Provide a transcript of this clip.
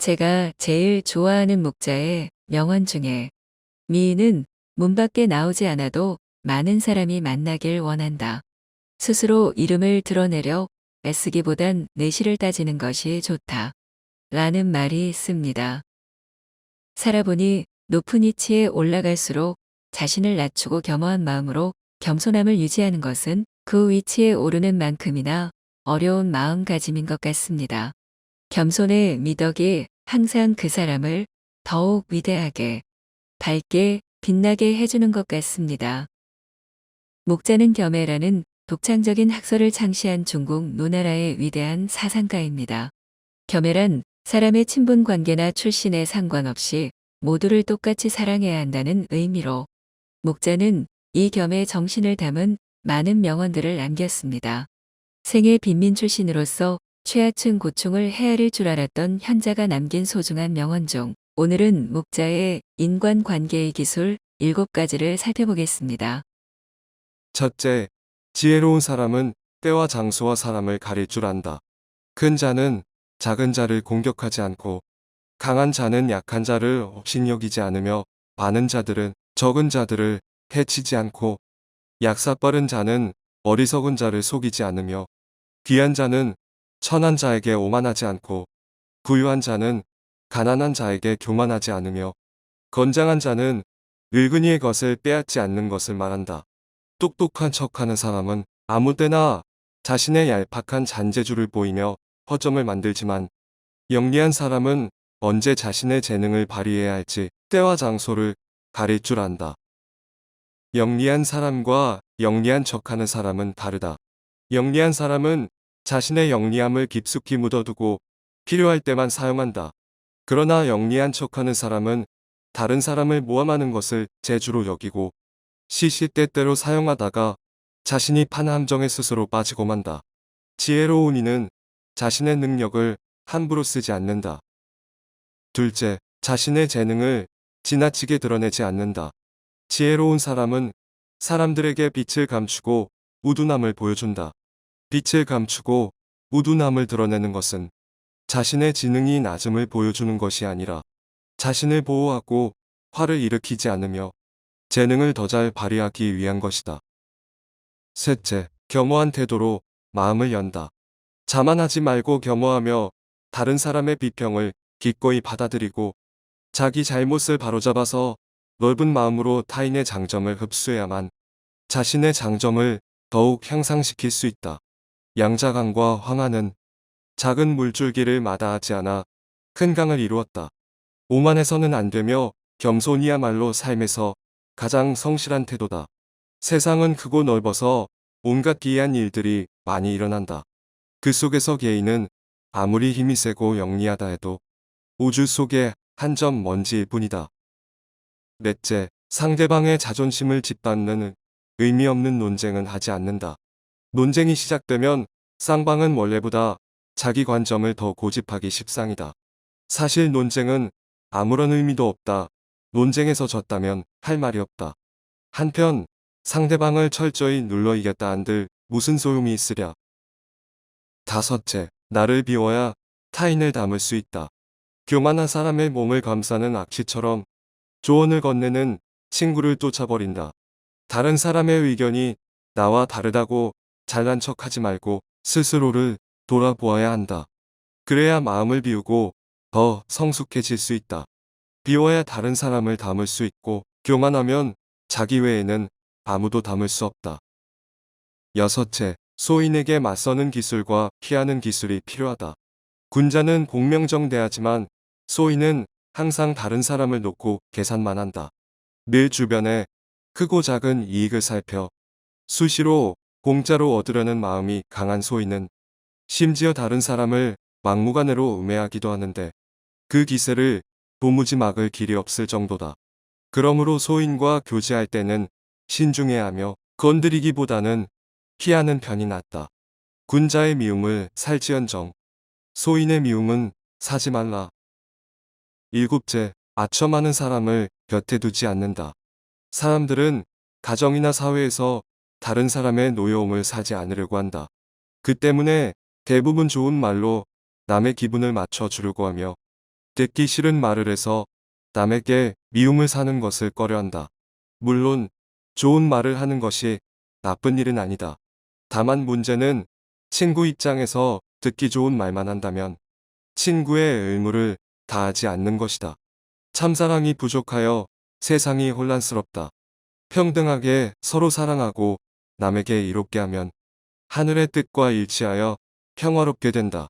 제가 제일 좋아하는 목자의 명언 중에 미인은 문 밖에 나오지 않아도 많은 사람이 만나길 원한다. 스스로 이름을 드러내려 애쓰기보단 내실을 따지는 것이 좋다. 라는 말이 있습니다. 살아보니 높은 위치에 올라갈수록 자신을 낮추고 겸허한 마음으로 겸손함을 유지하는 것은 그 위치에 오르는 만큼이나 어려운 마음가짐인 것 같습니다. 겸손의 미덕이 항상 그 사람을 더욱 위대하게, 밝게, 빛나게 해주는 것 같습니다. 목자는 겸해라는 독창적인 학설을 창시한 중국 노나라의 위대한 사상가입니다. 겸해란 사람의 친분 관계나 출신에 상관없이 모두를 똑같이 사랑해야 한다는 의미로 목자는 이 겸의 정신을 담은 많은 명언들을 남겼습니다. 생애 빈민 출신으로서 취하층 고충을 헤아릴 줄 알았던 현자가 남긴 소중한 명언 중 오늘은 목자의 인간관계의 기술 7가지를 살펴보겠습니다. 첫째, 지혜로운 사람은 때와 장소와 사람을 가릴 줄 안다. 큰 자는 작은 자를 공격하지 않고 강한 자는 약한 자를 업신여기지 않으며 많은 자들은 적은 자들을 해치지 않고 약사빠른 자는 어리석은 자를 속이지 않으며 귀한 자는 천한 자에게 오만하지 않고 부유한 자는 가난한 자에게 교만하지 않으며 건장한 자는 늙은이의 것을 빼앗지 않는 것을 말한다. 똑똑한 척하는 사람은 아무 때나 자신의 얄팍한 잔재주를 보이며 허점을 만들지만 영리한 사람은 언제 자신의 재능을 발휘해야 할지 때와 장소를 가릴 줄 안다. 영리한 사람과 영리한 척하는 사람은 다르다. 영리한 사람은 자신의 영리함을 깊숙이 묻어두고 필요할 때만 사용한다. 그러나 영리한 척하는 사람은 다른 사람을 모함하는 것을 재주로 여기고 시시때때로 사용하다가 자신이 판 함정에 스스로 빠지고 만다. 지혜로운 이는 자신의 능력을 함부로 쓰지 않는다. 둘째, 자신의 재능을 지나치게 드러내지 않는다. 지혜로운 사람은 사람들에게 빛을 감추고 우둔함을 보여준다. 빛을 감추고 우둔함을 드러내는 것은 자신의 지능이 낮음을 보여주는 것이 아니라 자신을 보호하고 화를 일으키지 않으며 재능을 더 잘 발휘하기 위한 것이다. 셋째, 겸허한 태도로 마음을 연다. 자만하지 말고 겸허하며 다른 사람의 비평을 기꺼이 받아들이고 자기 잘못을 바로잡아서 넓은 마음으로 타인의 장점을 흡수해야만 자신의 장점을 더욱 향상시킬 수 있다. 양자강과 황하는 작은 물줄기를 마다하지 않아 큰 강을 이루었다. 오만해서는 안 되며 겸손이야말로 삶에서 가장 성실한 태도다. 세상은 크고 넓어서 온갖 기이한 일들이 많이 일어난다. 그 속에서 개인은 아무리 힘이 세고 영리하다 해도 우주 속의 한 점 먼지일 뿐이다. 넷째, 상대방의 자존심을 짓밟는 의미 없는 논쟁은 하지 않는다. 논쟁이 시작되면 쌍방은 원래보다 자기 관점을 더 고집하기 십상이다. 사실 논쟁은 아무런 의미도 없다. 논쟁에서 졌다면 할 말이 없다. 한편 상대방을 철저히 눌러 이겼다 한들 무슨 소용이 있으랴. 다섯째, 나를 비워야 타인을 담을 수 있다. 교만한 사람의 몸을 감싸는 악취처럼 조언을 건네는 친구를 쫓아버린다. 다른 사람의 의견이 나와 다르다고 잘난 척하지 말고 스스로를 돌아보아야 한다. 그래야 마음을 비우고 더 성숙해질 수 있다. 비워야 다른 사람을 담을 수 있고 교만하면 자기 외에는 아무도 담을 수 없다. 여섯째, 소인에게 맞서는 기술과 피하는 기술이 필요하다. 군자는 공명정대하지만 소인은 항상 다른 사람을 놓고 계산만 한다. 늘 주변에 크고 작은 이익을 살펴 수시로 공짜로 얻으려는 마음이 강한 소인은 심지어 다른 사람을 막무가내로 음해하기도 하는데 그 기세를 도무지 막을 길이 없을 정도다. 그러므로 소인과 교제할 때는 신중해야 하며 건드리기보다는 피하는 편이 낫다. 군자의 미움을 살지언정 소인의 미움은 사지 말라. 일곱째, 아첨하는 사람을 곁에 두지 않는다. 사람들은 가정이나 사회에서 다른 사람의 노여움을 사지 않으려고 한다. 그 때문에 대부분 좋은 말로 남의 기분을 맞춰 주려고 하며 듣기 싫은 말을 해서 남에게 미움을 사는 것을 꺼려한다. 물론 좋은 말을 하는 것이 나쁜 일은 아니다. 다만 문제는 친구 입장에서 듣기 좋은 말만 한다면 친구의 의무를 다하지 않는 것이다. 참사랑이 부족하여 세상이 혼란스럽다. 평등하게 서로 사랑하고 남에게 이롭게 하면 하늘의 뜻과 일치하여 평화롭게 된다.